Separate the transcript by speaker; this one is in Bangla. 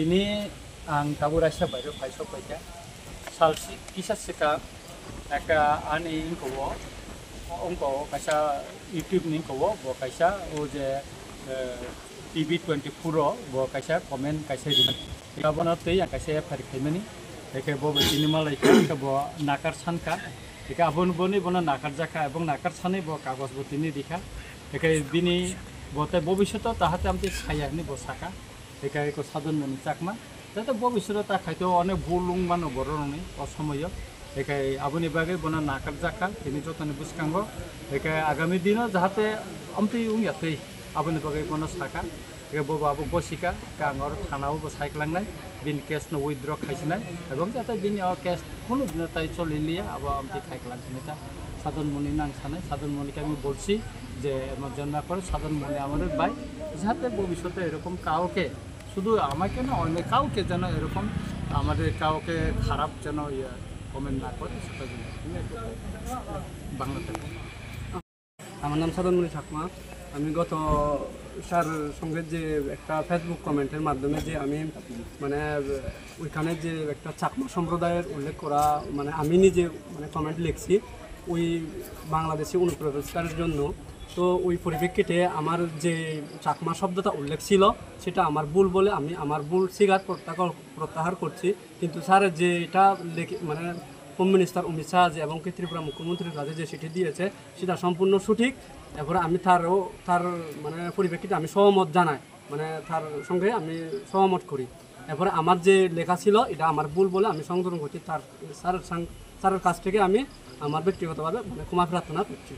Speaker 1: Ini ang tabura siya baru paisok baca. Salsi kisah seka eka ani ingkowo ongko kaisa YouTube ning kowo bo kaisa o je TV24 bo kaisa comment kaisa di. Kabana tei yang kaisa par khaimani eke bo cinema laika ke bo nakar sanka eke abon boni bona nakar jaka ebong nakar sane bo kagos bo tini dikha eke bini bote bobishoto tahate amti khayani bo saka eke ko sadon moni chakma তাতে ভবিষ্যতে তা খাইতে অনেক ভুলুং মানো বড় নই অসময় একাই আবনি বাগে বনা নাকার জাকা তিনি যতনে বুসকাঙ্গ একাই আগামী দিন যাহাতে আমতি উংয়াতে আবনি বাগে বনা সাকা একে ববা আবু বসিকা কাঙ্গর থানাও বসাইকলাংনাই বিন কেস ন উইথড্র খাইছিনাই এবং যাতে বিন কেস কোনো দিন তাই চলিলিয়া আবো আমতি খাইকলাংছিনা তা সাধন মনি নাং সানাই সাধন মনিকে আমি বলছি যে আমার জন্য করে সাধন মনি আমাদের ভাই যাতে ভবিষ্যতে এরকম কাউকে শুধু আমাকে না অনেক কাউকে যেন এরকম আমাদের কাউকে খারাপ যেন কমেন্ট না করে সেটা জন্য বাংলাতে
Speaker 2: আমার নাম সাদনমণি ঠাকুমা আমি গত স্যার সঙ্গে যে একটা ফেসবুক কমেন্টের মাধ্যমে যে আমি মানে ওইখানে যে একটা চাকমা সম্প্রদায়ের উল্লেখ করা মানে আমি নিজে মানে কমেন্ট লিখছি ওই বাংলাদেশি অনুপ্রবেশকারের জন্য তো ওই পরিপ্রেক্ষিতে আমার যে চাকমা শব্দটা উল্লেখ ছিল সেটা আমার ভুল বলে আমি আমার ভুল স্বীকার প্রত্যাহার করছি কিন্তু স্যার যে এটা মানে হোম মিনিস্টার অমিত শাহ এবং ত্রিপুরা মুখ্যমন্ত্রীর কাছে যে চিঠি দিয়েছে সেটা সম্পূর্ণ সঠিক এরপরে আমি তার মানে পরিপ্রেক্ষিতে আমি সহমত জানাই মানে তার সঙ্গে আমি সহমত করি এরপরে আমার যে লেখা ছিল এটা আমার ভুল বলে আমি সংশোধন করছি তার স্যারের কাছ থেকে আমি আমার ব্যক্তিগতভাবে মানে ক্ষমা প্রার্থনা করছি।